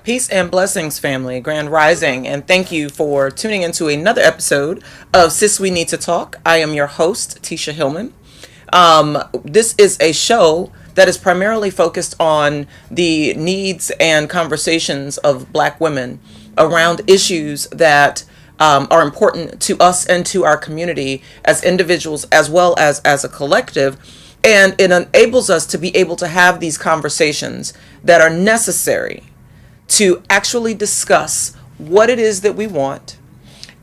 Peace and blessings, family, grand rising, and thank you for tuning into another episode of Sis We Need to Talk. I am your host, Tisha Hillman. This is a show that is primarily focused on the needs and conversations of Black women around issues that are important to us and to our community as individuals as well as a collective. And it enables us to be able to have these conversations that are necessary to actually discuss what it is that we want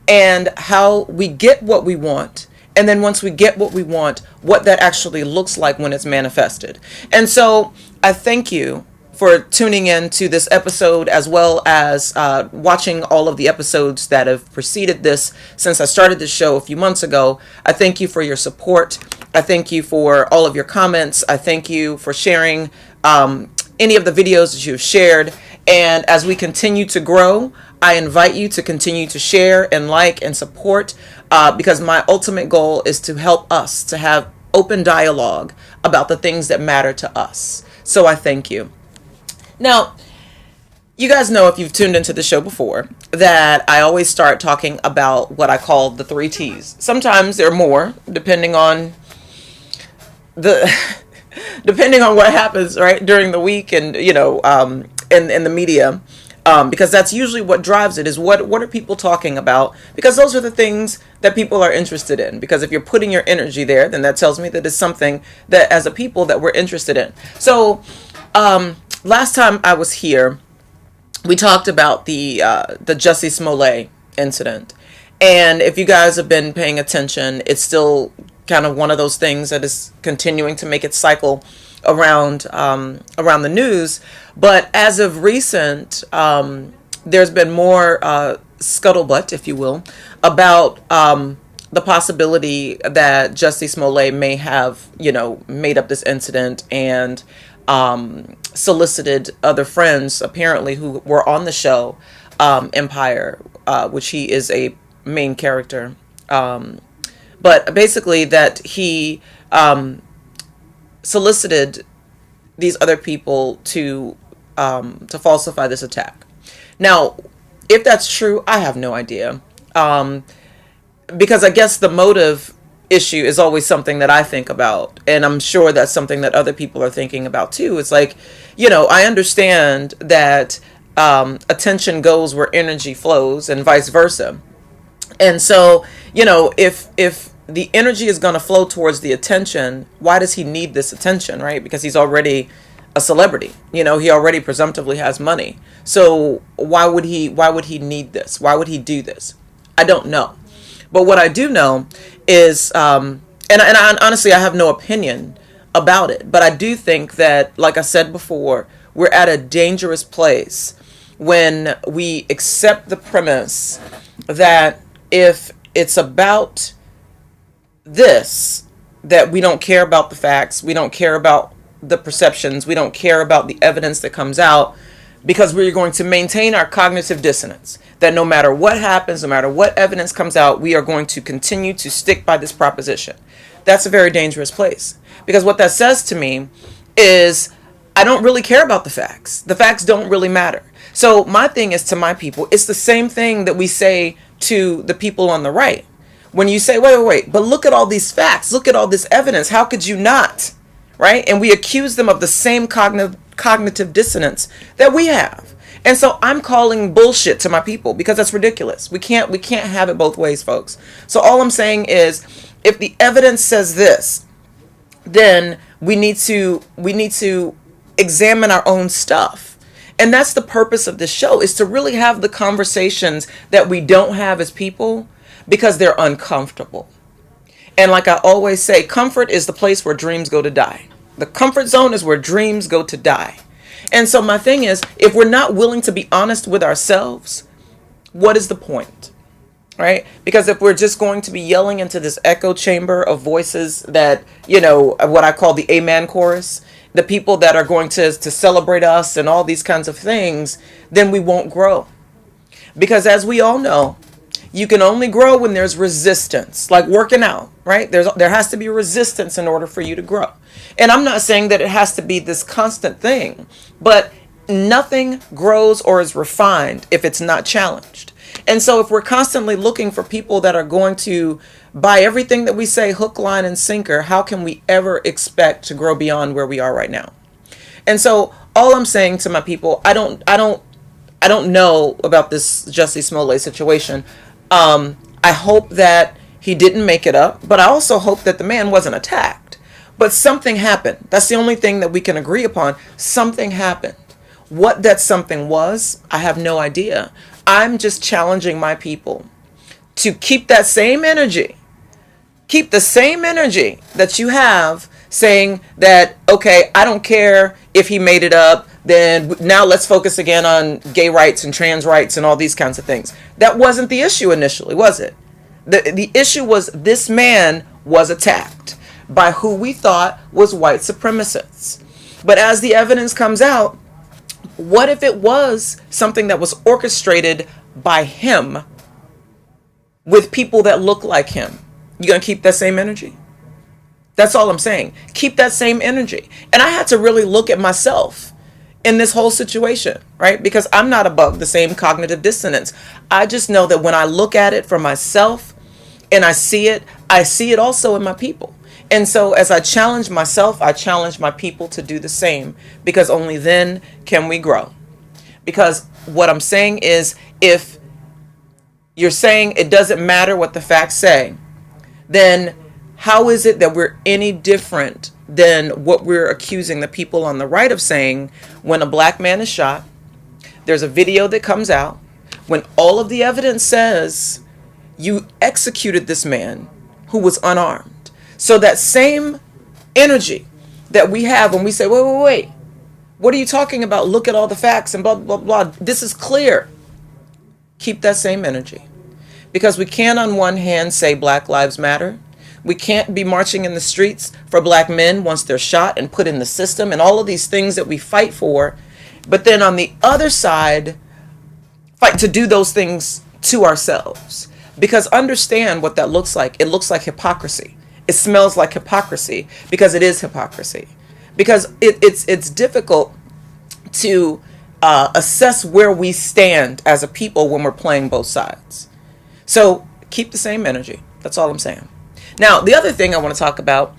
and how we get what we want. And then once we get what we want, what that actually looks like when it's manifested. And so I thank you for tuning in to this episode, as well as watching all of the episodes that have preceded this since I started this show a few months ago. I thank you for your support. I thank you for all of your comments. I thank you for sharing any of the videos that you've shared. And as we continue to grow, I invite you to continue to share and like and support because my ultimate goal is to help us to have open dialogue about the things that matter to us. So I thank you. Now, you guys know, if you've tuned into the show before, that I always start talking about what I call the 3 T's. Sometimes there are more, depending on what happens right during the week, and in the media, because that's usually what drives it, is what are people talking about, because those are the things that people are interested in. Because if you're putting your energy there, then that tells me that it's something that as a people that we're interested in. So last time I was here, we talked about the Jussie Smollett incident, and if you guys have been paying attention, it's still kind of one of those things that is continuing to make its cycle around the news. But as of recent, there's been more scuttlebutt, if you will, about the possibility that Jussie Smollett may have, made up this incident and solicited other friends, apparently, who were on the show Empire, which he is a main character. But basically that he solicited these other people to falsify this attack. Now, if that's true, I have no idea, because I guess the motive issue is always something that I think about, and I'm sure that's something that other people are thinking about too. It's like, I understand that attention goes where energy flows, and vice versa. And so, if the energy is going to flow towards the attention, why does he need this attention, right? Because he's already a celebrity. He already presumptively has money. So why would he need this? Why would he do this? I don't know. But what I do know is, and honestly, I have no opinion about it, but I do think that, like I said before, we're at a dangerous place when we accept the premise that if it's about this, that we don't care about the facts, we don't care about the perceptions, we don't care about the evidence that comes out, because we're going to maintain our cognitive dissonance, that no matter what happens, no matter what evidence comes out, we are going to continue to stick by this proposition. That's a very dangerous place, because what that says to me is I don't really care about the facts. The facts don't really matter. So my thing is, to my people, it's the same thing that we say to the people on the right. When you say, wait, but look at all these facts, look at all this evidence, how could you not, right? And we accuse them of the same cognitive dissonance that we have. And so I'm calling bullshit to my people, because that's ridiculous. We can't have it both ways, folks. So all I'm saying is, if the evidence says this, then we need to examine our own stuff. And that's the purpose of this show, is to really have the conversations that we don't have as people, because they're uncomfortable. And like I always say, comfort is the place where dreams go to die. The comfort zone is where dreams go to die. And so my thing is, if we're not willing to be honest with ourselves, what is the point? Right? Because if we're just going to be yelling into this echo chamber of voices that, what I call the amen chorus, the people that are going to celebrate us and all these kinds of things, then we won't grow. Because as we all know, you can only grow when there's resistance, like working out, right? There has to be resistance in order for you to grow. And I'm not saying that it has to be this constant thing, but Nothing grows or is refined if it's not challenged. And so if we're constantly looking for people that are going to buy everything that we say hook, line, and sinker, how can we ever expect to grow beyond where we are right now? And so all I'm saying to my people, I don't know about this Jussie Smollett situation. I hope that he didn't make it up, but I also hope that the man wasn't attacked. But something happened. That's the only thing that we can agree upon. Something happened. What that something was, I have no idea. I'm just challenging my people to keep that same energy. Keep the same energy that you have saying that, okay, I don't care if he made it up, then now let's focus again on gay rights and trans rights and all these kinds of things. That wasn't the issue initially, was it? The issue was this man was attacked by who we thought was white supremacists. But as the evidence comes out, what if it was something that was orchestrated by him with people that look like him? You gonna keep that same energy? That's all I'm saying. Keep that same energy. And I had to really look at myself in this whole situation, right? Because I'm not above the same cognitive dissonance. I just know that when I look at it for myself and I see it also in my people. And so as I challenge myself, I challenge my people to do the same, because only then can we grow. Because what I'm saying is, if you're saying it doesn't matter what the facts say, then how is it that we're any different than what we're accusing the people on the right of saying when a black man is shot? There's a video that comes out when all of the evidence says you executed this man who was unarmed. So that same energy that we have when we say, wait, what are you talking about? Look at all the facts and blah, blah, blah. This is clear. Keep that same energy. Because we can't on one hand say Black Lives Matter. We can't be marching in the streets for black men once they're shot and put in the system and all of these things that we fight for. But then on the other side, fight to do those things to ourselves. Because understand what that looks like. It looks like hypocrisy. It smells like hypocrisy, because it is hypocrisy. Because it's difficult to assess where we stand as a people when we're playing both sides. So keep the same energy. That's all I'm saying. Now, the other thing I want to talk about,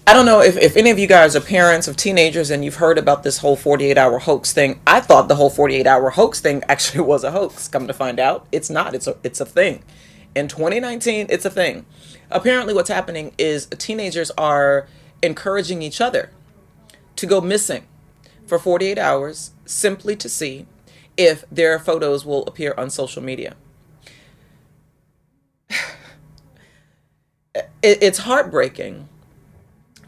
I don't know if any of you guys are parents of teenagers and you've heard about this whole 48-hour hoax thing. I thought the whole 48-hour hoax thing actually was a hoax. Come to find out, it's not. It's a thing. In 2019, it's a thing. Apparently what's happening is teenagers are encouraging each other to go missing for 48 hours simply to see if their photos will appear on social media. It's heartbreaking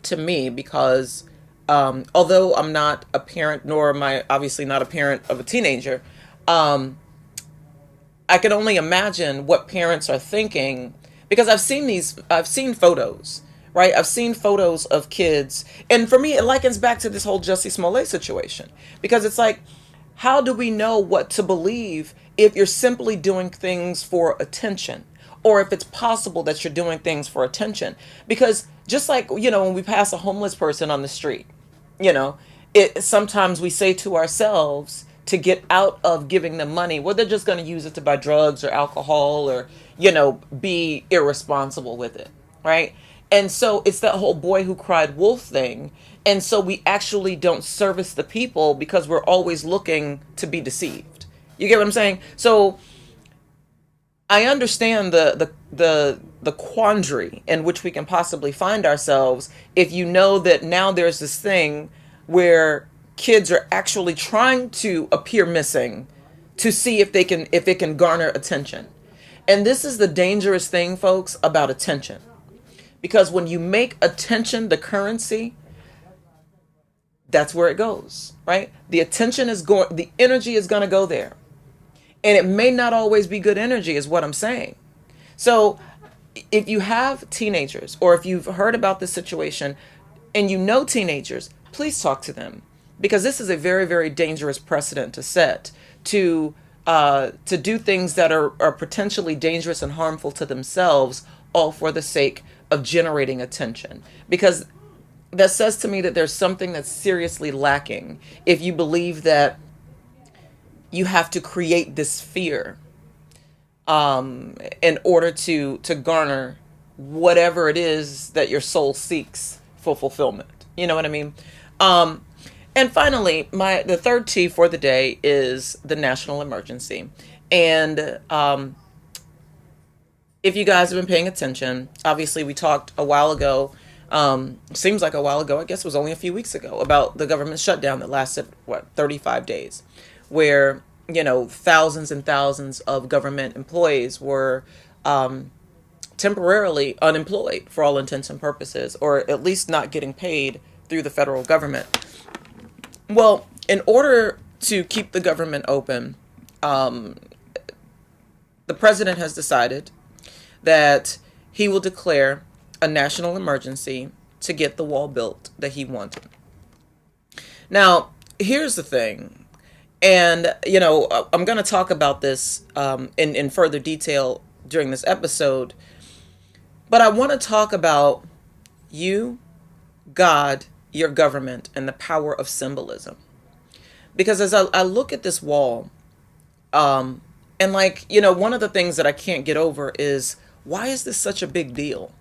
to me because although I'm not a parent, nor am I obviously not a parent of a teenager, I can only imagine what parents are thinking, because I've seen photos, right? I've seen photos of kids. And for me, it likens back to this whole Jussie Smollett situation, because it's like, how do we know what to believe if you're simply doing things for attention? Or if it's possible that you're doing things for attention? Because just like, when we pass a homeless person on the street, sometimes we say to ourselves, to get out of giving them money, well, they're just going to use it to buy drugs or alcohol or, be irresponsible with it, right? And so it's that whole boy who cried wolf thing. And so we actually don't service the people because we're always looking to be deceived. You get what I'm saying? So I understand the quandary in which we can possibly find ourselves if you know that now there's this thing where kids are actually trying to appear missing to see if it can garner attention. And this is the dangerous thing, folks, about attention. Because when you make attention the currency, that's where it goes, right? The energy is going to go there. And it may not always be good energy, is what I'm saying. So if you have teenagers, or if you've heard about this situation and you know teenagers, please talk to them. Because this is a very, very dangerous precedent to set, to do things that are potentially dangerous and harmful to themselves, all for the sake of generating attention. Because that says to me that there's something that's seriously lacking if you believe that you have to create this fear in order to garner whatever it is that your soul seeks for fulfillment. You know what I mean? Um, and finally, the third T for the day is the national emergency. And if you guys have been paying attention, obviously we talked a while ago. Seems like a while ago. I guess it was only a few weeks ago about the government shutdown that lasted 35 days, where thousands and thousands of government employees were temporarily unemployed for all intents and purposes, or at least not getting paid through the federal government. Well, in order to keep the government open, the president has decided that he will declare a national emergency to get the wall built that he wanted. Now, here's the thing, and I'm going to talk about this in further detail during this episode, but I want to talk about you, God, your government, and the power of symbolism. Because as I look at this wall, and one of the things that I can't get over is, why is this such a big deal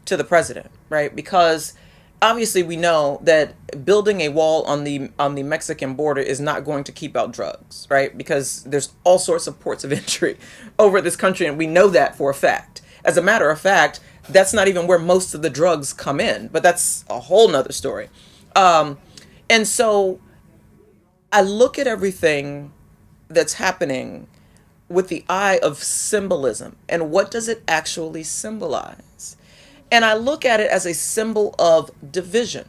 to the president, right? Because obviously we know that building a wall on the Mexican border is not going to keep out drugs, right? Because there's all sorts of ports of entry over this country, and we know that for a fact. As a matter of fact, that's not even where most of the drugs come in, but that's a whole nother story. And so I look at everything that's happening with the eye of symbolism, and what does it actually symbolize? And I look at it as a symbol of division,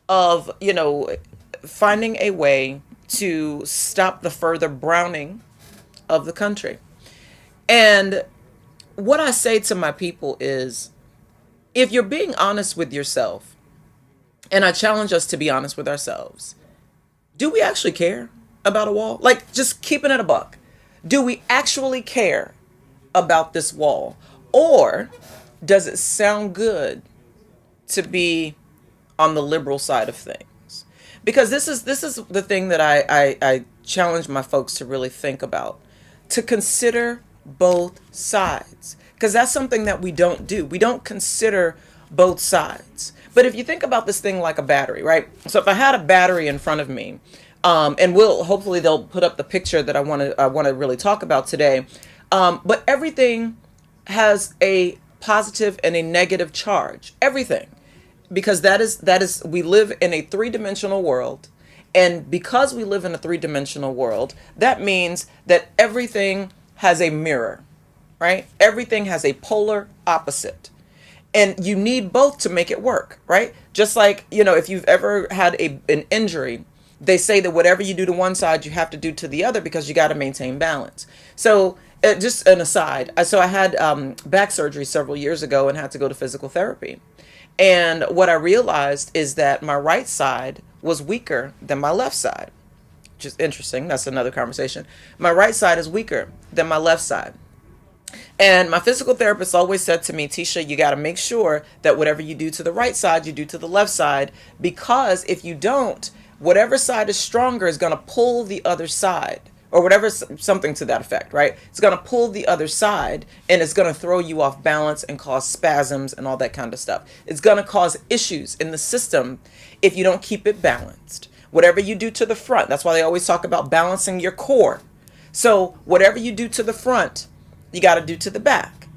of, finding a way to stop the further browning of the country. And what I say to my people is, if you're being honest with yourself, and I challenge us to be honest with ourselves, do we actually care about a wall? Like, just keeping it a buck. Do we actually care about this wall? Or does it sound good to be on the liberal side of things? Because this is the thing that I challenge my folks to really think about, to consider both sides. Because that's something that we don't do. We don't consider both sides. But if you think about this thing like a battery, right? So if I had a battery in front of me, and hopefully they'll put up the picture that I want to really talk about today. But everything has a positive and a negative charge. Everything. Because that is we live in a three-dimensional world. And because we live in a three-dimensional world, that means that everything has a mirror, right? Everything has a polar opposite. And you need both to make it work, right? Just like, if you've ever had an injury, they say that whatever you do to one side, you have to do to the other, because you got to maintain balance. So just an aside. So I had back surgery several years ago and had to go to physical therapy. And what I realized is that my right side was weaker than my left side, which is interesting. That's another conversation. My right side is weaker than my left side. And my physical therapist always said to me, Tisha, you got to make sure that whatever you do to the right side, you do to the left side, because if you don't, whatever side is stronger is going to pull the other side, or whatever, something to that effect, right? It's going to pull the other side, and it's going to throw you off balance and cause spasms and all that kind of stuff. It's going to cause issues in the system if you don't keep it balanced. Whatever you do to the front, that's why they always talk about balancing your core. So whatever you do to the front, you got to do to the back,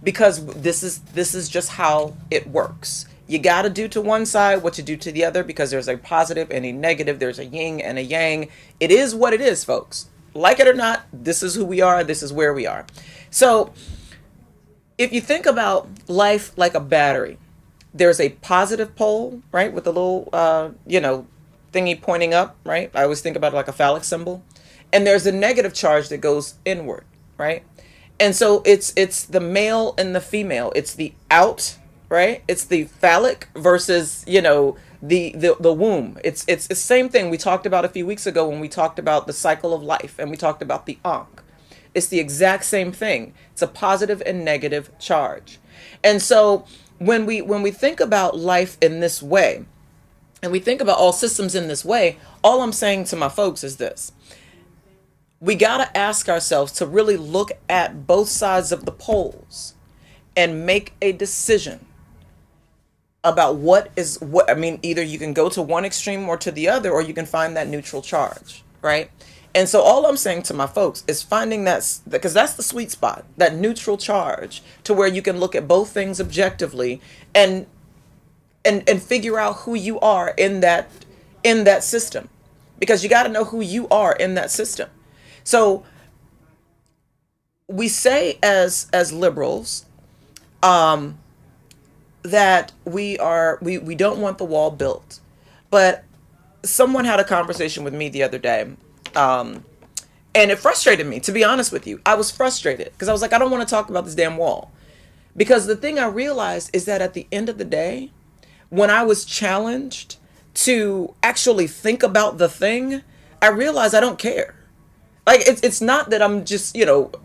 because this is just how it works. You got to do to one side what you do to the other, because there's a positive and a negative. There's a yin and a yang. It is what it is, folks. Like it or not, this is who we are. This is where we are. So if you think about life like a battery, there's a positive pole, right, with a little, thingy pointing up, right? I always think about it like a phallic symbol. And there's a negative charge that goes inward, right? And so it's the male and the female. It's the out, right? It's the phallic versus, the womb. It's the same thing we talked about a few weeks ago when we talked about the cycle of life, and we talked about the ankh. It's the exact same thing. It's a positive and negative charge. And so when we think about life in this way, and we think about all systems in this way, all I'm saying to my folks is this. We got to ask ourselves to really look at both sides of the polls and make a decision about what is what. I mean, either you can go to one extreme or to the other, or you can find that neutral charge, right? And so all I'm saying to my folks is finding that, because that's the sweet spot, that neutral charge, to where you can look at both things objectively and figure out who you are in that system, because you got to know who you are in that system. So we say as liberals, that we don't want the wall built, but someone had a conversation with me the other day, and it frustrated me, to be honest with you. I was frustrated because I was like, I don't want to talk about this damn wall, because the thing I realized is that at the end of the day, when I was challenged to actually think about the thing, I realized I don't care. Like, it's not that I'm just,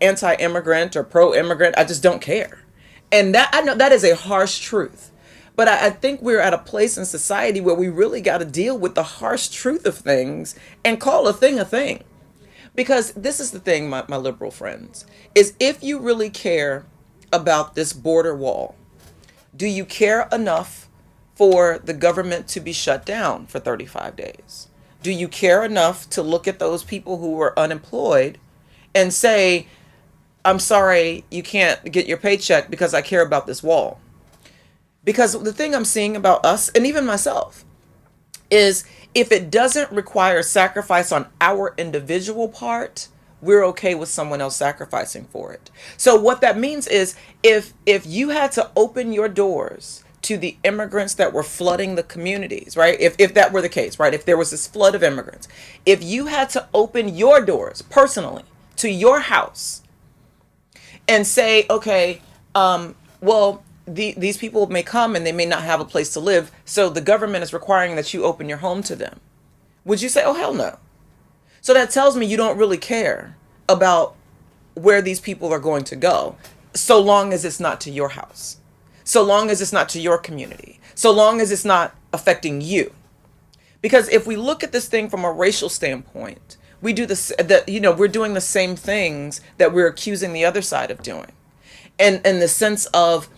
anti-immigrant or pro-immigrant. I just don't care. And that, I know that is a harsh truth. But I think we're at a place in society where we really got to deal with the harsh truth of things and call a thing a thing. Because this is the thing, my liberal friends, is if you really care about this border wall, do you care enough for the government to be shut down for 35 days? Do you care enough to look at those people who are unemployed and say, I'm sorry, you can't get your paycheck because I care about this wall? Because the thing I'm seeing about us, and even myself, is if it doesn't require sacrifice on our individual part, we're okay with someone else sacrificing for it. So what that means is if you had to open your doors to the immigrants that were flooding the communities, right? If that were the case, right? If there was this flood of immigrants, if you had to open your doors personally to your house and say, okay, well, these people may come and they may not have a place to live, so the government is requiring that you open your home to them, would you say, oh, hell no? So that tells me you don't really care about where these people are going to go, so long as it's not to your house, so long as it's not to your community, so long as it's not affecting you. Because if we look at this thing from a racial standpoint, we do this, we're doing the same things that we're accusing the other side of doing. And in the sense of,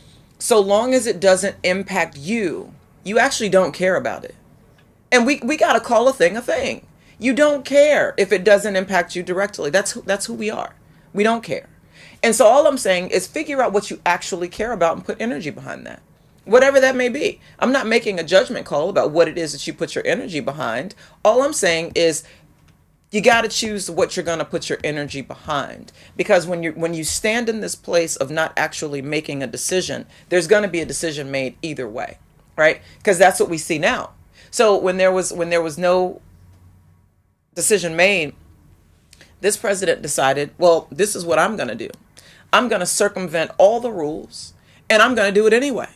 so long as it doesn't impact you, you actually don't care about it. And we got to call a thing a thing. You don't care if it doesn't impact you directly. That's who we are. We don't care. And so all I'm saying is figure out what you actually care about and put energy behind that, whatever that may be. I'm not making a judgment call about what it is that you put your energy behind. All I'm saying is you got to choose what you're going to put your energy behind, because when you stand in this place of not actually making a decision, there's going to be a decision made either way, right? Because that's what we see now. So when there was no decision made, this president decided, well, this is what I'm going to do. I'm going to circumvent all the rules and I'm going to do it anyway.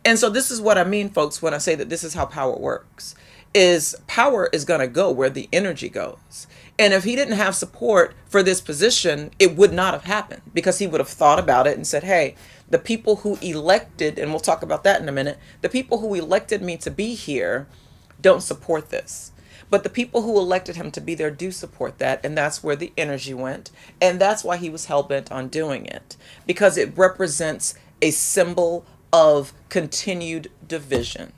And so this is what I mean, folks, when I say that this is how power works. Is power is going to go where the energy goes. And if he didn't have support for this position, it would not have happened, because he would have thought about it and said, hey, the people who elected, and we'll talk about that in a minute, the people who elected me to be here don't support this. But the people who elected him to be there do support that. And that's where the energy went. And that's why he was hell-bent on doing it, because it represents a symbol of continued division.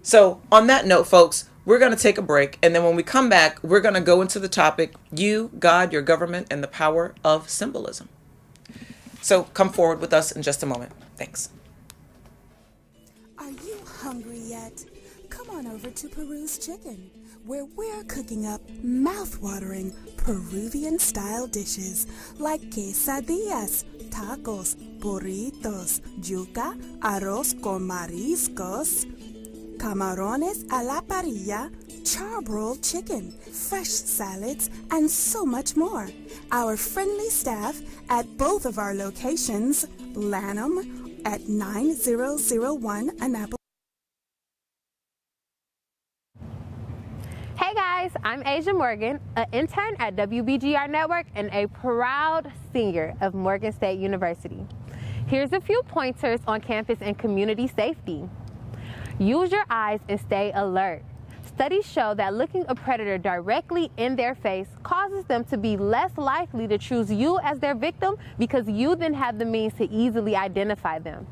So on that note, folks, we're going to take a break. And then when we come back, we're going to go into the topic, you, God, your government, and the power of symbolism. So come forward with us in just a moment. Thanks. Are you hungry yet? Come on over to Peru's Chicken, where we're cooking up mouth-watering Peruvian-style dishes like quesadillas, tacos, burritos, yuca, arroz con mariscos, camarones a la parrilla, charbroiled chicken, fresh salads, and so much more. Our friendly staff at both of our locations, Lanham at 9001 Annapolis. Hey guys, I'm Asia Morgan, an intern at WBGR Network and a proud senior of Morgan State University. Here's a few pointers on campus and community safety. Use your eyes and stay alert. Studies show that looking a predator directly in their face causes them to be less likely to choose you as their victim because you then have the means to easily identify them.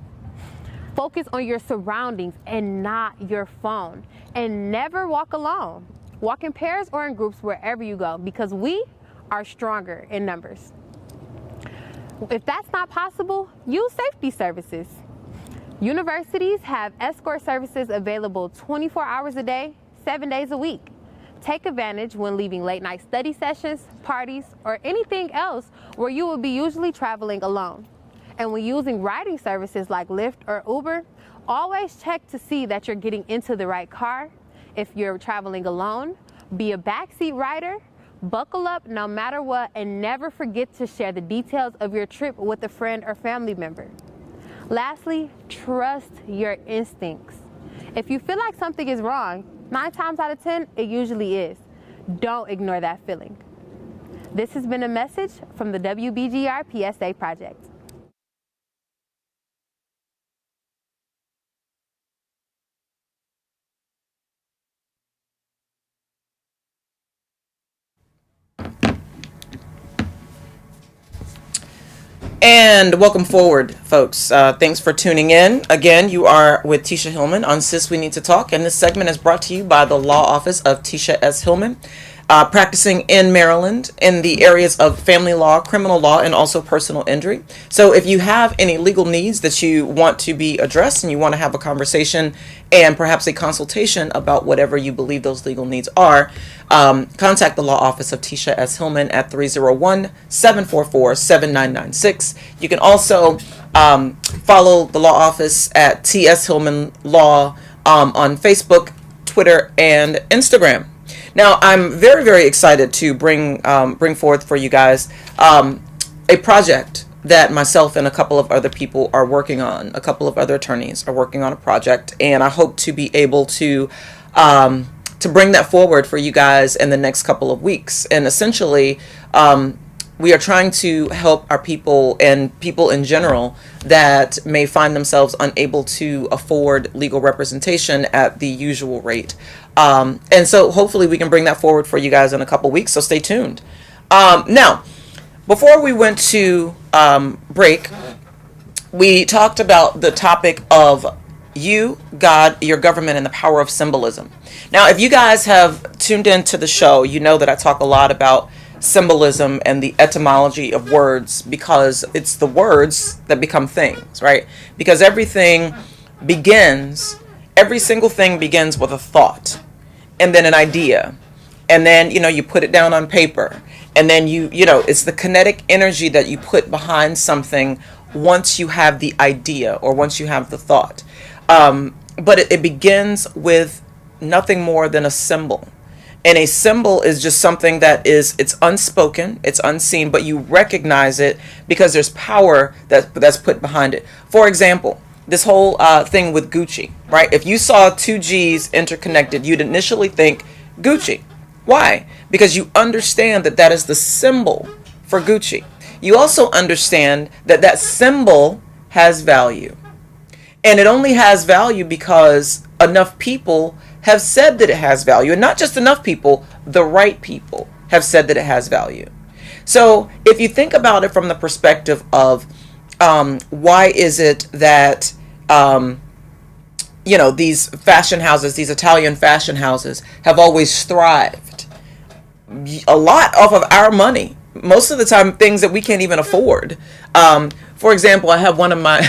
Focus on your surroundings and not your phone. And never walk alone. Walk in pairs or in groups wherever you go because we are stronger in numbers. If that's not possible, use safety services. Universities have escort services available 24 hours a day, 7 days a week. Take advantage when leaving late night study sessions, parties, or anything else where you will be usually traveling alone. And when using riding services like Lyft or Uber, always check to see that you're getting into the right car. If you're traveling alone, be a backseat rider, buckle up no matter what, and never forget to share the details of your trip with a friend or family member. Lastly, trust your instincts. If you feel like something is wrong, 9 times out of 10, it usually is. Don't ignore that feeling. This has been a message from the WBGR PSA Project. And welcome forward, folks. Thanks for tuning in. Again, you are with Tisha Hillman on Sis We Need to Talk, and this segment is brought to you by the Law Office of Tisha S. Hillman, practicing in Maryland in the areas of family law, criminal law, and also personal injury. So if you have any legal needs that you want to be addressed and you want to have a conversation and perhaps a consultation about whatever you believe those legal needs are, contact the Law Office of Tisha S. Hillman at 301-744-7996. You can also follow the Law Office at T.S. Hillman Law on Facebook, Twitter, and Instagram. Now, I'm very, very excited to bring forth for you guys a project that myself and a couple of other people are working on. A couple of other attorneys are working on a project, and I hope to be able to bring that forward for you guys in the next couple of weeks. And essentially, we are trying to help our people and people in general that may find themselves unable to afford legal representation at the usual rate. And so hopefully we can bring that forward for you guys in a couple weeks, so stay tuned. Now, before we went to break, we talked about the topic of you, God, your government, and the power of symbolism. Now, if you guys have tuned into the show, you know that I talk a lot about symbolism and the etymology of words, because it's the words that become things, right? Because every single thing begins with a thought and then an idea, and then you put it down on paper, and then it's the kinetic energy that you put behind something once you have the idea or once you have the thought. But it begins with nothing more than a symbol. And a symbol is just something that it's unspoken, it's unseen, but you recognize it because there's power that's put behind it. For example, this whole thing with Gucci, right? If you saw two G's interconnected, you'd initially think Gucci. Why? Because you understand that is the symbol for Gucci. You also understand that symbol has value. And it only has value because enough people have said that it has value. And not just enough people, the right people have said that it has value. So if you think about it from the perspective of why is it that these fashion houses, these Italian fashion houses, have always thrived? A lot off of our money. Most of the time, things that we can't even afford. For example, I have one of my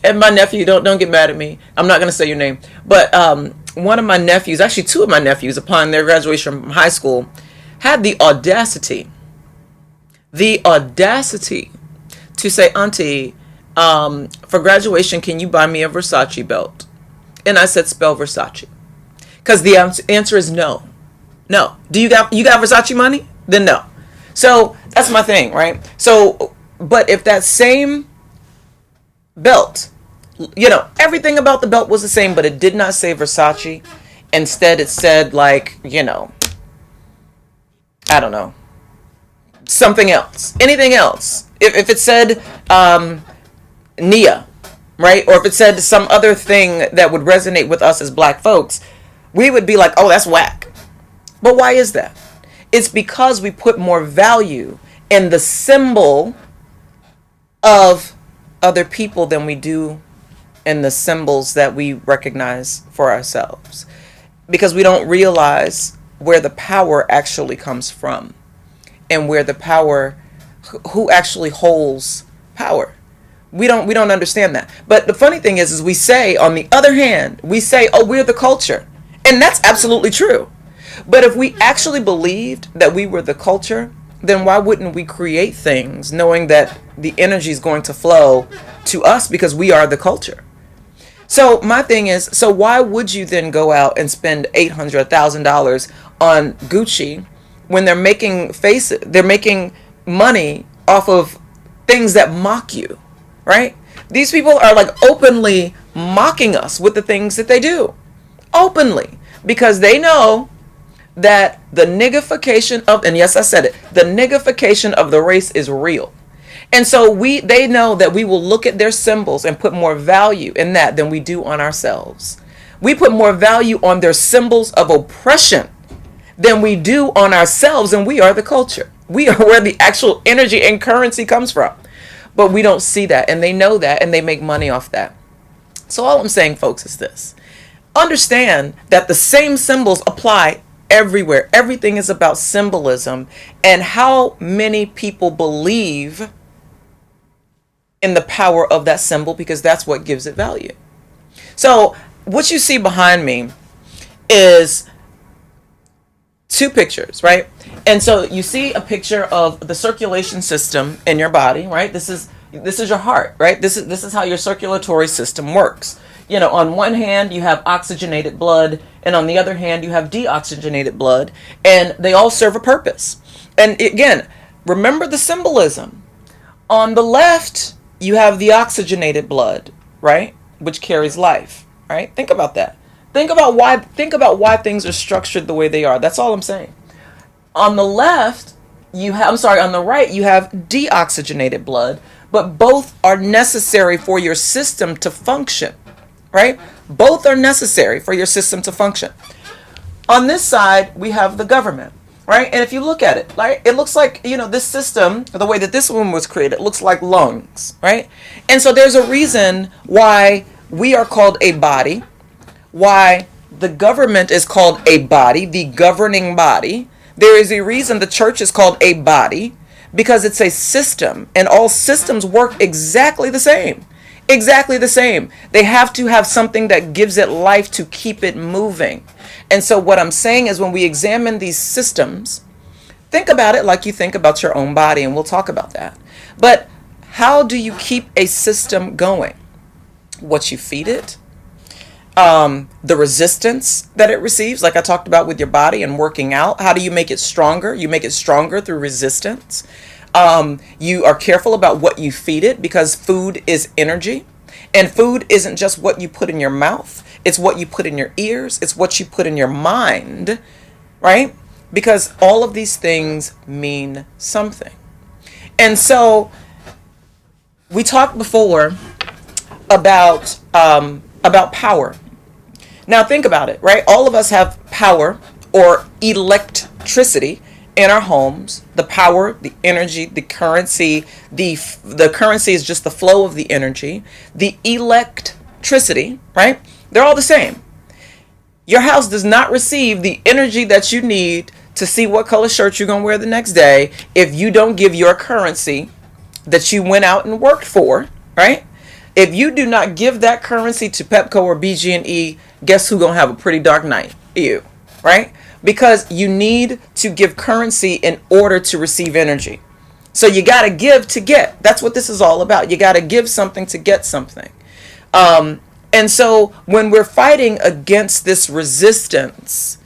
and my nephew. Don't get mad at me. I'm not going to say your name, but one of my nephews, actually two of my nephews, upon their graduation from high school, had the audacity to say, "Auntie, for graduation, can you buy me a Versace belt?" And I said, "Spell Versace," because the answer is no. No. Do you got Versace money? Then no. So that's my thing, right? So, but if that same belt, everything about the belt was the same, but it did not say Versace. Instead, it said I don't know, something else, anything else. If it said Nia, right? Or if it said some other thing that would resonate with us as black folks, we would be like, oh, that's whack. But why is that? It's because we put more value in the symbol of other people than we do in the symbols that we recognize for ourselves. Because we don't realize where the power actually comes from and where the power, who actually holds power. We don't understand that. But the funny thing is we say, on the other hand, we say, oh, we're the culture. And that's absolutely true. But if we actually believed that we were the culture, then why wouldn't we create things knowing that the energy is going to flow to us because we are the culture? So my thing is, so why would you then go out and spend $800, $1,000 on Gucci when they're making money off of things that mock you, right? These people are like openly mocking us with the things that they do, openly, because they know that the niggification of, and yes, I said it, the niggification of the race is real. And so they know that we will look at their symbols and put more value in that than we do on ourselves. We put more value on their symbols of oppression than we do on ourselves, and we are the culture. We are where the actual energy and currency comes from. But we don't see that, and they know that, and they make money off that. So all I'm saying, folks, is this. Understand that the same symbols apply everywhere. Everything is about symbolism and how many people believe in the power of that symbol, because that's what gives it value. So what you see behind me is two pictures, right? And so you see a picture of the circulation system in your body, right? This is your heart, right? This is how your circulatory system works. You know, on one hand you have oxygenated blood, and on the other hand you have deoxygenated blood, and they all serve a purpose. And again, remember the symbolism. On the left you have the oxygenated blood, right, which carries life, right? Think about that. Think about why things are structured the way they are. That's all I'm saying. On the left, on the right, you have deoxygenated blood, but both are necessary for your system to function, right? Both are necessary for your system to function. On this side, we have the government, right? And if you look at it, right, it looks like, this system, the way that this one was created, looks like lungs, right? And so there's a reason why we are called a body, why the government is called a body, the governing body. There is a reason the church is called a body, because it's a system, and all systems work exactly the same. Exactly the same. They have to have something that gives it life to keep it moving. And so what I'm saying is, when we examine these systems, think about it like you think about your own body, and we'll talk about that. But how do you keep a system going? What you feed it, the resistance that it receives, like I talked about with your body and working out. How do you make it stronger? You make it stronger through resistance. You are careful about what you feed it, because food is energy, and food isn't just what you put in your mouth. It's what you put in your ears. It's what you put in your mind, right? Because all of these things mean something. And so we talked before about power. Now think about it, right? All of us have power or electricity in our homes. The power, the energy, the currency. The currency is just the flow of the energy. The electricity, right? They're all the same. Your house does not receive the energy that you need to see what color shirt you're going to wear the next day if you don't give your currency that you went out and worked for, right? If you do not give that currency to Pepco or BG&E, guess who's going to have a pretty dark night? You, right? Because you need to give currency in order to receive energy. So you got to give to get. That's what this is all about. You got to give something to get something. And so when we're fighting against this resistance,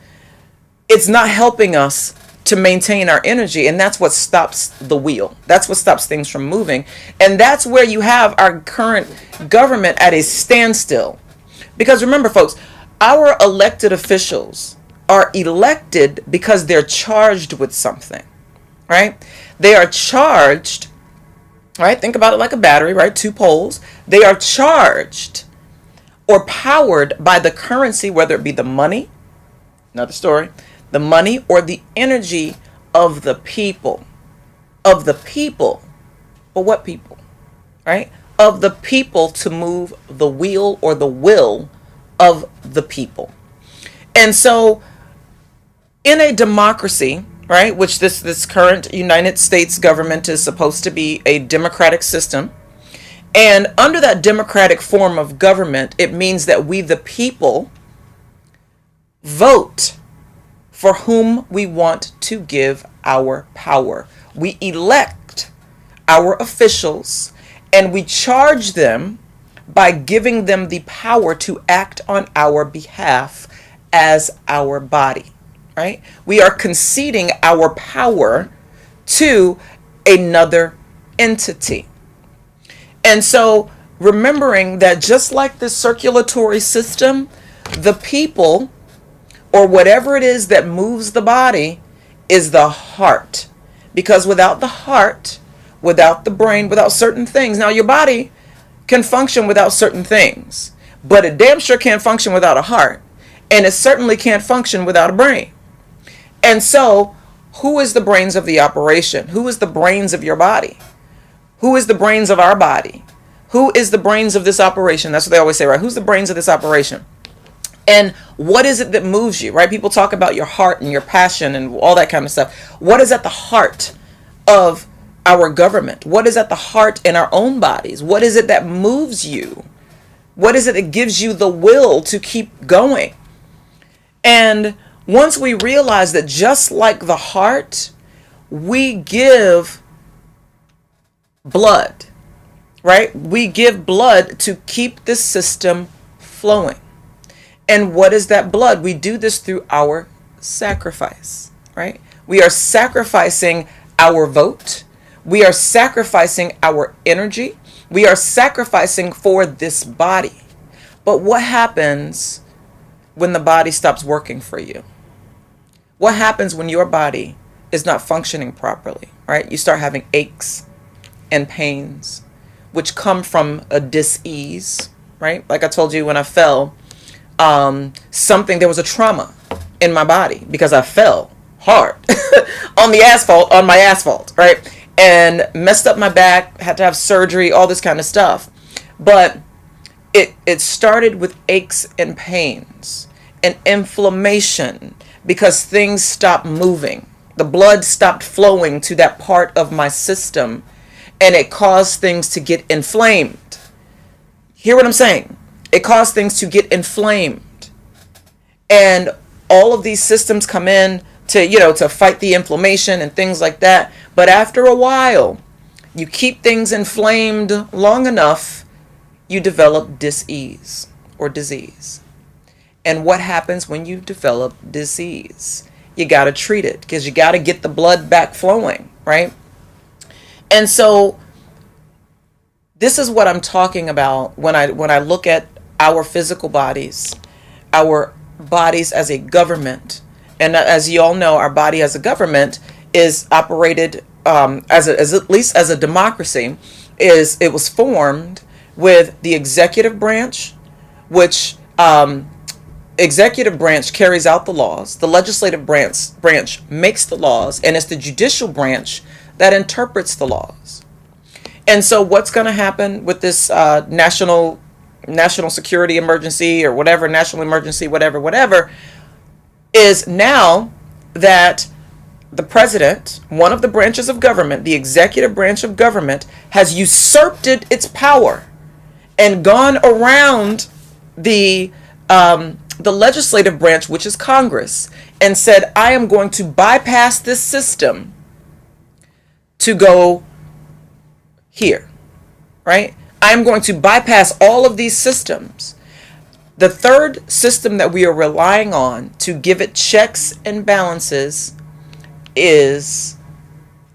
it's not helping us to maintain our energy, and that's what stops the wheel. That's what stops things from moving. And that's where you have our current government at a standstill. Because remember, folks, our elected officials are elected because they're charged with something, right? They are charged, right? Think about it like a battery, right? Two poles. They are charged or powered by the currency, whether it be the money Another story. The money or the energy of the people. Of the people. But what people? Right? Of the people to move the wheel or the will of the people. And so in a democracy, right, which this current United States government is supposed to be a democratic system, and under that democratic form of government, it means that we, the people, vote for whom we want to give our power. We elect our officials and we charge them by giving them the power to act on our behalf as our body, right? We are conceding our power to another entity. And so remembering that just like this circulatory system, the people or whatever it is that moves the body is the heart. Because without the heart, without the brain, without certain things, now your body can function without certain things, but it damn sure can't function without a heart. And it certainly can't function without a brain. And so who is the brains of the operation? Who is the brains of your body? Who is the brains of our body? Who is the brains of this operation? That's what they always say, right? Who's the brains of this operation? And what is it that moves you, right? People talk about your heart and your passion and all that kind of stuff. What is at the heart of our government? What is at the heart in our own bodies? What is it that moves you? What is it that gives you the will to keep going? And once we realize that just like the heart, we give blood, right? We give blood to keep the system flowing. And what is that blood? We do this through our sacrifice, right? We are sacrificing our vote. We are sacrificing our energy. We are sacrificing for this body. But what happens when the body stops working for you? What happens when your body is not functioning properly, right? You start having aches and pains, which come from a dis-ease, right? Like I told you when I fell, there was a trauma in my body because I fell hard on my asphalt, right? And messed up my back, had to have surgery, all this kind of stuff. But it started with aches and pains and inflammation because things stopped moving. The blood stopped flowing to that part of my system, and it caused things to get inflamed. Hear what I'm saying? It caused things to get inflamed. And all of these systems come in to fight the inflammation and things like that. But after a while, you keep things inflamed long enough, you develop dis-ease or disease. And what happens when you develop disease? You got to treat it because you got to get the blood back flowing, right? And so this is what I'm talking about when I look at our physical bodies, our bodies as a government. And as you all know, our body as a government is operated as at least as a democracy. It was formed with the executive branch, which executive branch carries out the laws. The legislative branch makes the laws, and it's the judicial branch that interprets the laws. And so what's going to happen with this national security emergency or whatever, national emergency, whatever, is now that the president, one of the branches of government, the executive branch of government, has usurped its power and gone around the legislative branch, which is Congress, and said, I am going to bypass this system to go here, right? I'm going to bypass all of these systems. The third system that we are relying on to give it checks and balances is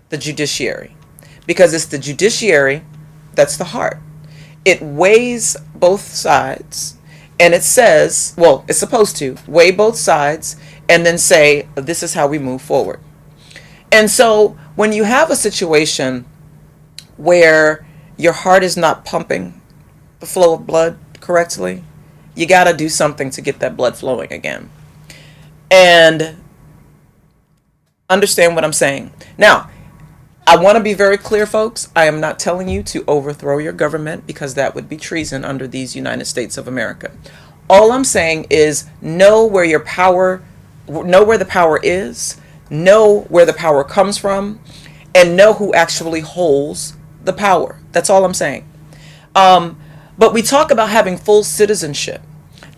the judiciary, because it's the judiciary that's the heart. It weighs both sides, and it says, well, it's supposed to weigh both sides and then say, this is how we move forward. And so when you have a situation where your heart is not pumping the flow of blood correctly, you got to do something to get that blood flowing again. And understand what I'm saying. Now, I want to be very clear, folks. I am not telling you to overthrow your government, because that would be treason under these United States of America. All I'm saying is know where the power is, know where the power comes from, and know who actually holds the power. That's all I'm saying. But we talk about having full citizenship,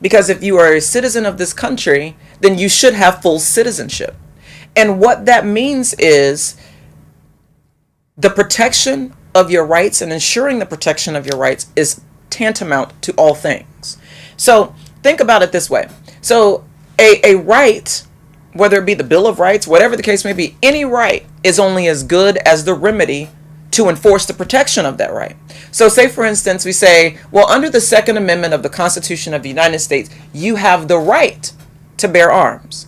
because if you are a citizen of this country, then you should have full citizenship. And what that means is the protection of your rights, and ensuring the protection of your rights is tantamount to all things. So think about it this way. So a right, whether it be the Bill of Rights, whatever the case may be, any right is only as good as the remedy to enforce the protection of that right. So say, for instance, we say, well, under the Second Amendment of the Constitution of the United States, you have the right to bear arms.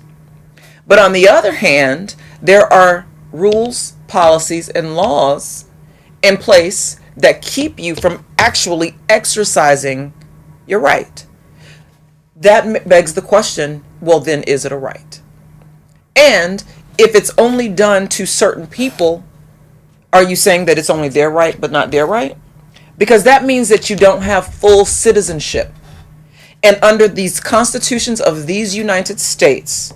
But on the other hand, there are rules, policies, and laws in place that keep you from actually exercising your right. That begs the question, well, then is it a right? And if it's only done to certain people, are you saying that it's only their right but not their right? Because that means that you don't have full citizenship. And under these constitutions of these United States,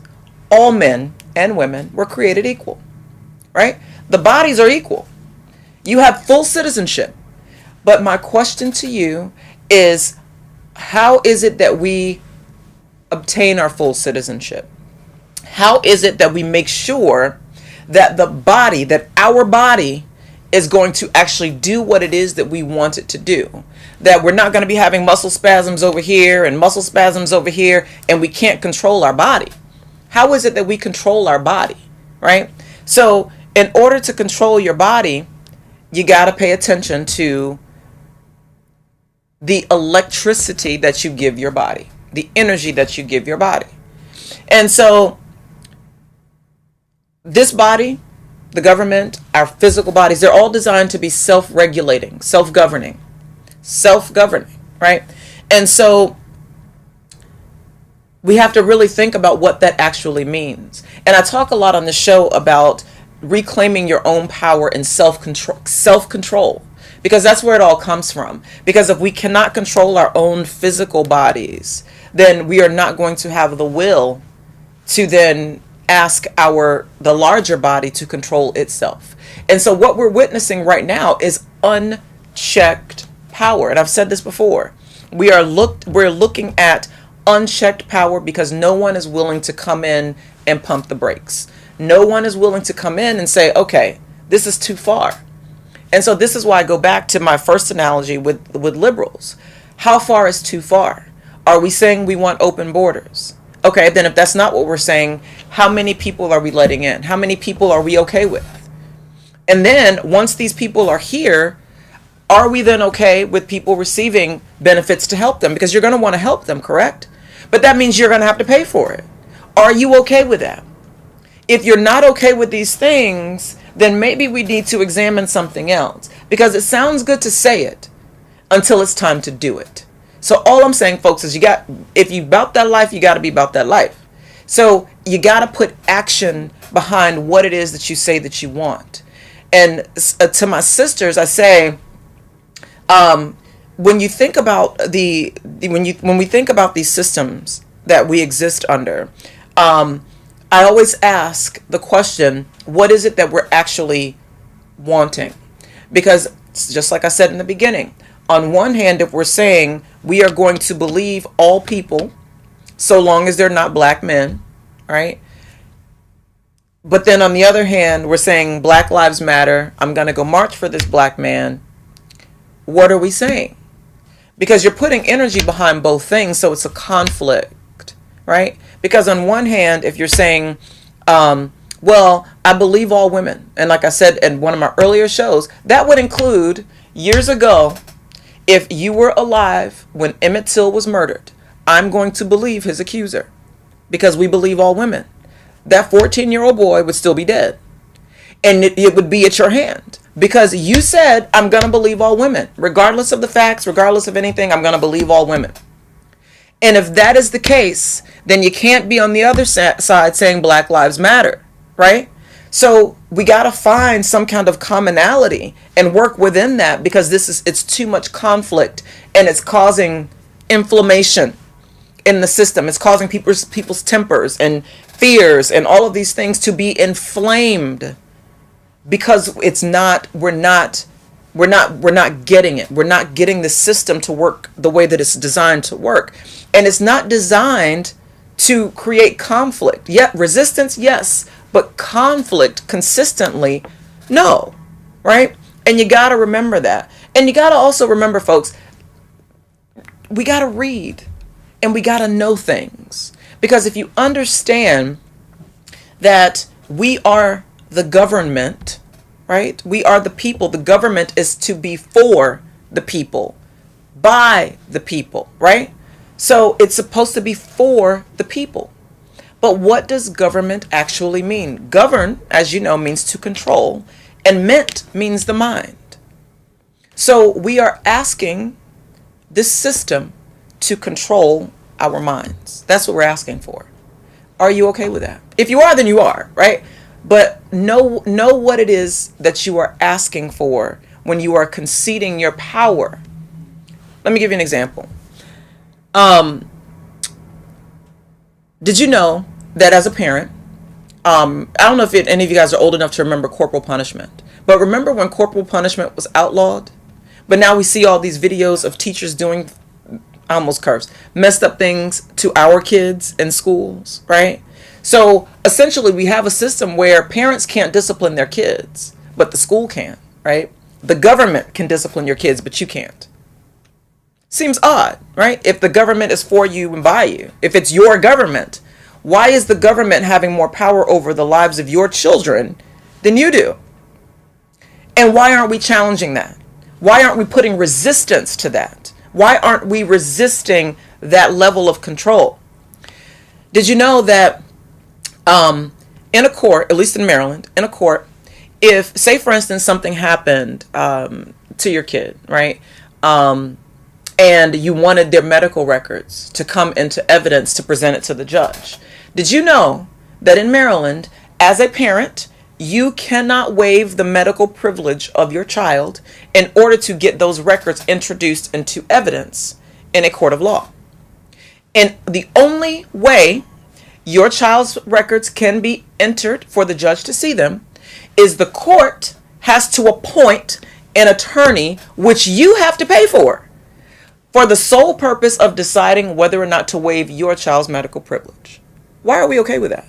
all men and women were created equal, right? The bodies are equal. You have full citizenship. But my question to you is, how is it that we obtain our full citizenship? How is it that we make sure that our body is going to actually do what it is that we want it to do? That we're not going to be having muscle spasms over here and muscle spasms over here, and we can't control our body. How is it that we control our body, right? So in order to control your body, you got to pay attention to the electricity that you give your body, the energy that you give your body. And so this body, the government, our physical bodies, they're all designed to be self-regulating, self-governing, right? And so we have to really think about what that actually means. And I talk a lot on the show about reclaiming your own power and self-control, because that's where it all comes from. Because if we cannot control our own physical bodies, then we are not going to have the will to then ask the larger body to control itself. And so what we're witnessing right now is unchecked power. And I've said this before. We're looking at unchecked power because no one is willing to come in and pump the brakes. No one is willing to come in and say, okay, this is too far. And so this is why I go back to my first analogy with liberals. How far is too far? Are we saying we want open borders? Okay, then if that's not what we're saying, how many people are we letting in? How many people are we okay with? And then once these people are here, are we then okay with people receiving benefits to help them? Because you're going to want to help them, correct? But that means you're going to have to pay for it. Are you okay with that? If you're not okay with these things, then maybe we need to examine something else. Because it sounds good to say it until it's time to do it. So all I'm saying, folks, is if you about that life, you got to be about that life. So you got to put action behind what it is that you say that you want. And to my sisters, I say, when you think about when we think about these systems that we exist under, I always ask the question, what is it that we're actually wanting? Because just like I said in the beginning, on one hand, if we're saying we are going to believe all people, so long as they're not black men, right? But then on the other hand, we're saying Black Lives Matter. I'm going to go march for this black man. What are we saying? Because you're putting energy behind both things, so it's a conflict, right? Because on one hand, if you're saying, well, I believe all women, and like I said in one of my earlier shows, that would include years ago, if you were alive when Emmett Till was murdered, I'm going to believe his accuser because we believe all women. That 14-year-old boy would still be dead. And it would be at your hand because you said, I'm going to believe all women. Regardless of the facts, regardless of anything, I'm going to believe all women. And if that is the case, then you can't be on the other side saying Black Lives Matter, right? So we got to find some kind of commonality and work within that, because it's too much conflict, and it's causing inflammation in the system. It's causing people's tempers and fears and all of these things to be inflamed, because we're not getting it. We're not getting the system to work the way that it's designed to work. And it's not designed to create conflict. Yet resistance, yes, but conflict consistently, no, right? And you got to remember that. And you got to also remember, folks, we got to read and we got to know things. Because if you understand that we are the government, right? We are the people. The government is to be for the people, by the people, right? So it's supposed to be for the people. But what does government actually mean? Govern, as you know, means to control, and ment means the mind. So we are asking this system to control our minds. That's what we're asking for. Are you okay with that? If you are, then you are, right? But know what it is that you are asking for when you are conceding your power. Let me give you an example. Did you know that as a parent, I don't know if any of you guys are old enough to remember corporal punishment, but remember when corporal punishment was outlawed? But now we see all these videos of teachers doing, I almost cursed, messed up things to our kids in schools, right? So essentially we have a system where parents can't discipline their kids, but the school can, right? The government can discipline your kids, but you can't. Seems odd, right? If the government is for you and by you, if it's your government, why is the government having more power over the lives of your children than you do? And why aren't we challenging that? Why aren't we putting resistance to that? Why aren't we resisting that level of control? Did you know that in a court, at least in Maryland, in a court, if, say for instance, something happened to your kid, right? And you wanted their medical records to come into evidence to present it to the judge. Did you know that in Maryland, as a parent, you cannot waive the medical privilege of your child in order to get those records introduced into evidence in a court of law? And the only way your child's records can be entered for the judge to see them is the court has to appoint an attorney, which you have to pay for the sole purpose of deciding whether or not to waive your child's medical privilege. Why are we okay with that?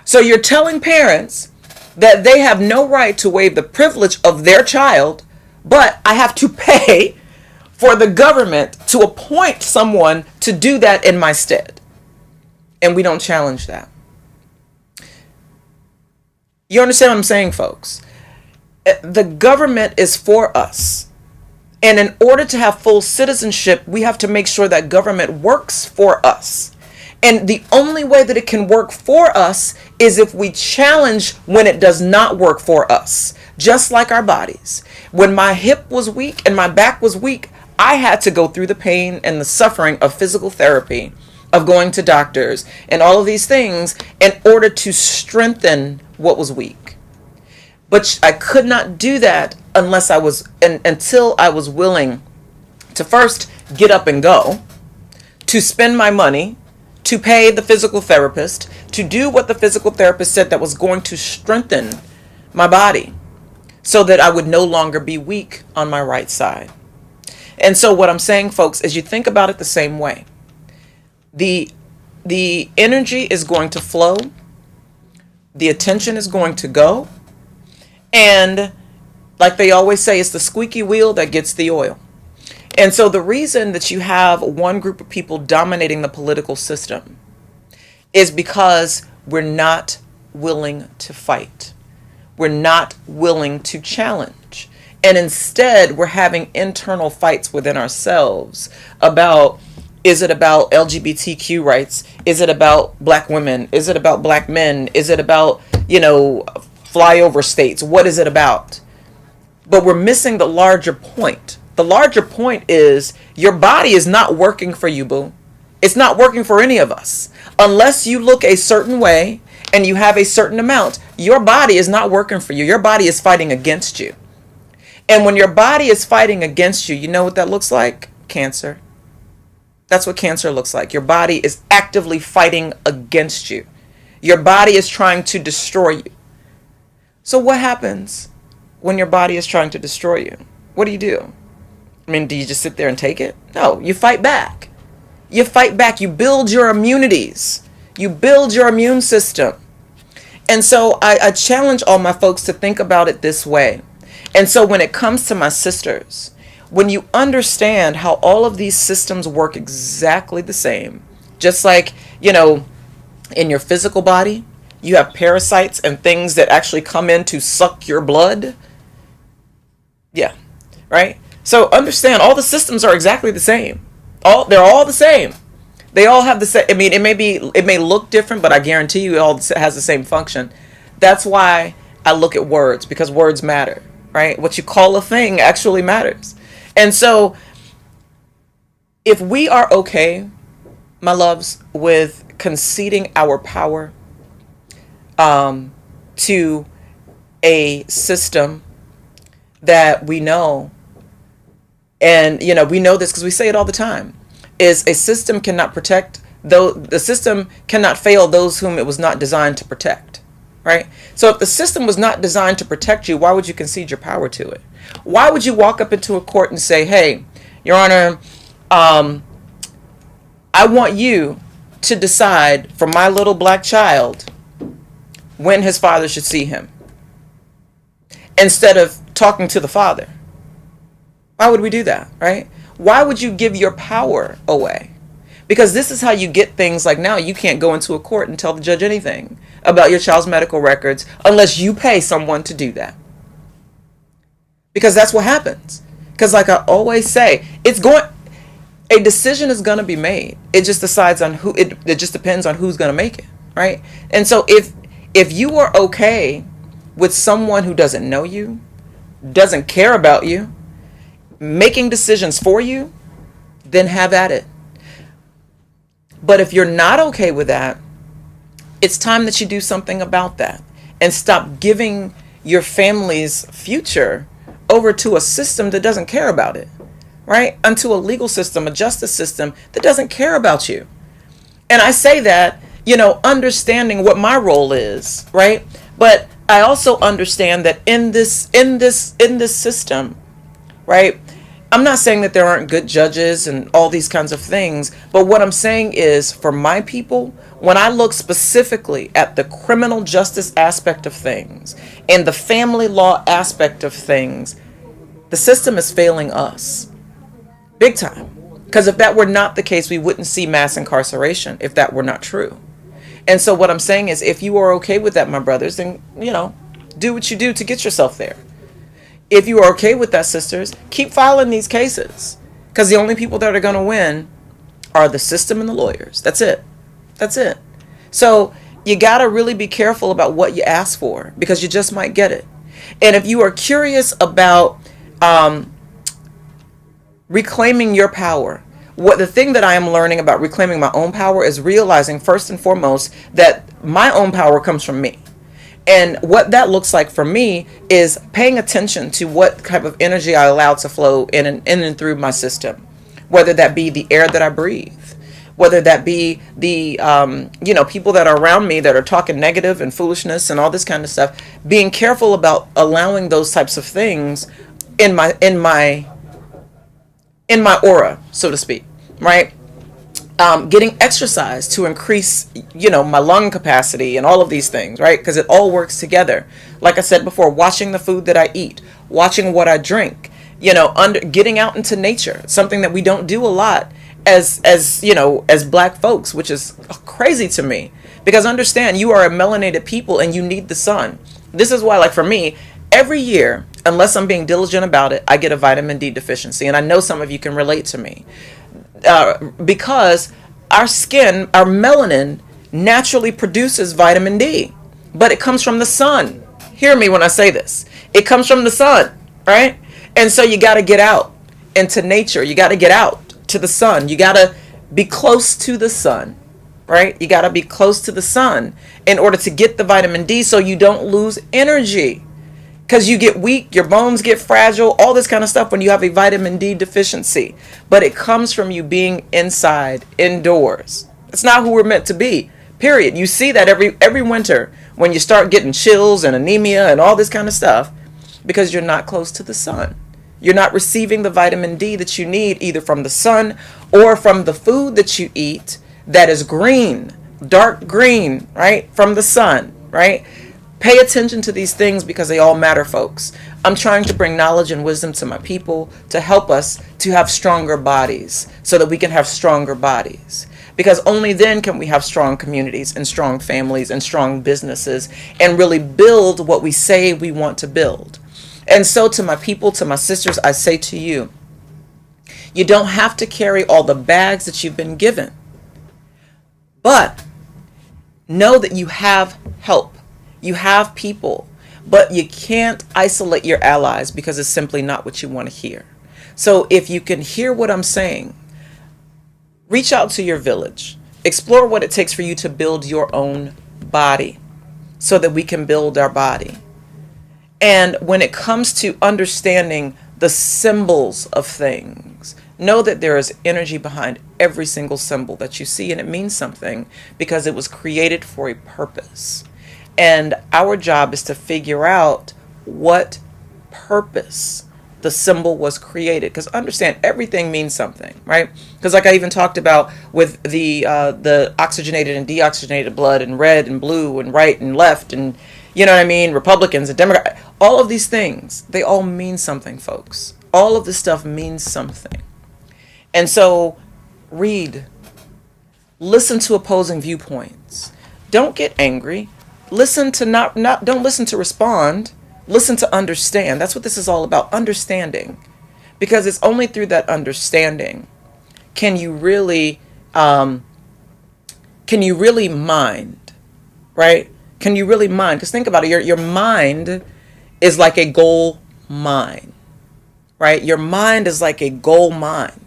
So you're telling parents that they have no right to waive the privilege of their child, but I have to pay for the government to appoint someone to do that in my stead. And we don't challenge that. You understand what I'm saying, folks? The government is for us. And in order to have full citizenship, we have to make sure that government works for us. And the only way that it can work for us is if we challenge when it does not work for us. Just like our bodies. When my hip was weak and my back was weak, I had to go through the pain and the suffering of physical therapy, of going to doctors and all of these things in order to strengthen what was weak. But I could not do that until I was willing to first get up and go, to spend my money, to pay the physical therapist, to do what the physical therapist said that was going to strengthen my body so that I would no longer be weak on my right side. And so what I'm saying, folks, is you think about it the same way. The energy is going to flow, the attention is going to go, and like they always say, it's the squeaky wheel that gets the oil. And so the reason that you have one group of people dominating the political system is because we're not willing to fight. We're not willing to challenge. And instead, we're having internal fights within ourselves about, is it about LGBTQ rights? Is it about black women? Is it about black men? Is it about, flyover states? What is it about? But we're missing the larger point. The larger point is your body is not working for you, boo. It's not working for any of us. Unless you look a certain way and you have a certain amount, your body is not working for you. Your body is fighting against you. And when your body is fighting against you, you know what that looks like? Cancer. That's what cancer looks like. Your body is actively fighting against you. Your body is trying to destroy you. So what happens when your body is trying to destroy you? What do? I mean, do you just sit there and take it? No, you fight back. You fight back. You build your immunities. You build your immune system. And so I challenge all my folks to think about it this way. And so when it comes to my sisters, when you understand how all of these systems work exactly the same, just like, in your physical body, you have parasites and things that actually come in to suck your blood. Yeah, right? So understand all the systems are exactly the same. They're all the same. They all have the same. I mean, it may look different, but I guarantee you it all has the same function. That's why I look at words, because words matter, right? What you call a thing actually matters. And so if we are okay, my loves, with conceding our power to a system that we know, and we know this because we say it all the time, is a system cannot protect, though the system cannot fail those whom it was not designed to protect, right? So if the system was not designed to protect you, why would you concede your power to it? Why would you walk up into a court and say, hey, Your Honor, I want you to decide for my little black child when his father should see him, instead of talking to the father? Why would we do that, right? Why would you give your power away? Because this is how you get things like now you can't go into a court and tell the judge anything about your child's medical records unless you pay someone to do that. Because that's what happens. Because like I always say, a decision is going to be made. It just decides on who, it just depends on who's going to make it, right? And so if you are okay with someone who doesn't know you, doesn't care about you, making decisions for you, then have at it. But if you're not okay with that, it's time that you do something about that and stop giving your family's future over to a system that doesn't care about it, right? Unto a legal system, a justice system that doesn't care about you. And I say that, understanding what my role is, right? But I also understand that in this system, right? I'm not saying that there aren't good judges and all these kinds of things, but what I'm saying is, for my people, when I look specifically at the criminal justice aspect of things and the family law aspect of things, the system is failing us big time. Because if that were not the case, we wouldn't see mass incarceration if that were not true. And so what I'm saying is, if you are okay with that, my brothers, then, do what you do to get yourself there. If you are okay with that, sisters, keep filing these cases, because the only people that are going to win are the system and the lawyers. That's it. That's it. So you got to really be careful about what you ask for, because you just might get it. And if you are curious about reclaiming your power, the thing that I am learning about reclaiming my own power is realizing, first and foremost, that my own power comes from me. And what that looks like for me is paying attention to what type of energy I allow to flow in and through my system, whether that be the air that I breathe, whether that be the people that are around me that are talking negative and foolishness and all this kind of stuff. Being careful about allowing those types of things in my aura, so to speak, right? Getting exercise to increase, my lung capacity and all of these things, right? Because it all works together. Like I said before, watching the food that I eat, watching what I drink, getting out into nature, something that we don't do a lot as black folks, which is crazy to me. Because understand, you are a melanated people and you need the sun. This is why, like for me, every year, unless I'm being diligent about it, I get a vitamin D deficiency. And I know some of you can relate to me. Because our skin, our melanin, naturally produces vitamin D, but it comes from the sun. Hear me when I say this. It comes from the sun, right? And so you got to get out into nature. You got to get out to the sun. You got to be close to the sun, right? You got to be close to the sun in order to get the vitamin D so you don't lose energy. Because you get weak, your bones get fragile, all this kind of stuff when you have a vitamin D deficiency. But it comes from you being inside, indoors. It's not who we're meant to be, period. You see that every winter when you start getting chills and anemia and all this kind of stuff because you're not close to the sun. You're not receiving the vitamin D that you need either from the sun or from the food that you eat that is green, dark green, right? From the sun, right? Pay attention to these things because they all matter, folks. I'm trying to bring knowledge and wisdom to my people to help us to have stronger bodies so that we can have stronger bodies. Because only then can we have strong communities and strong families and strong businesses and really build what we say we want to build. And so to my people, to my sisters, I say to you, you don't have to carry all the bags that you've been given. But know that you have help. You have people, but you can't isolate your allies because it's simply not what you want to hear. So if you can hear what I'm saying, reach out to your village. Explore what it takes for you to build your own body so that we can build our body. And when it comes to understanding the symbols of things, know that there is energy behind every single symbol that you see, and it means something because it was created for a purpose. And our job is to figure out what purpose the symbol was created. Because understand, everything means something, right? Because like I even talked about with the oxygenated and deoxygenated blood and red and blue and right and left and, you know what I mean, Republicans and Democrats, all of these things, they all mean something, folks. All of this stuff means something. And so read, listen to opposing viewpoints. Don't get angry. Listen to don't listen to respond. Listen to understand. That's what this is all about, understanding. Because it's only through that understanding can you really mind, right? Can you really mind? Because think about it, your mind is like a gold mine, right? Your mind is like a gold mine,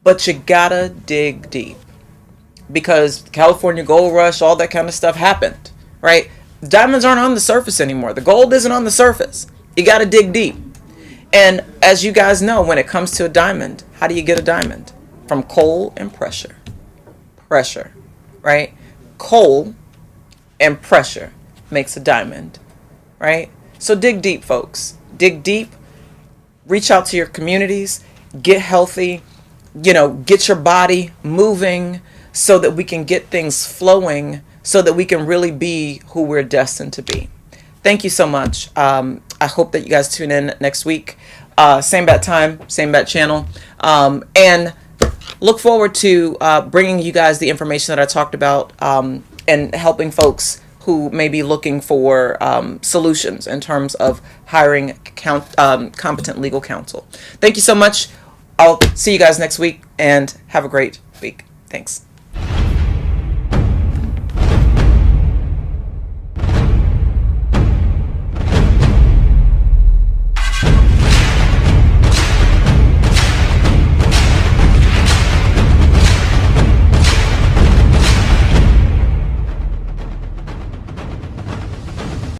but you gotta dig deep because California gold rush, all that kind of stuff happened. Right? Diamonds aren't on the surface anymore. The gold isn't on the surface. You got to dig deep. And as you guys know, when it comes to a diamond, how do you get a diamond? From coal and pressure. Pressure, right? Coal and pressure makes a diamond, right? So dig deep, folks. Dig deep. Reach out to your communities. Get healthy. Get your body moving so that we can get things flowing so that we can really be who we're destined to be. Thank you so much. I hope that you guys tune in next week. Same bat time, same bat channel. And look forward to bringing you guys the information that I talked about and helping folks who may be looking for solutions in terms of hiring competent legal counsel. Thank you so much. I'll see you guys next week and have a great week. Thanks.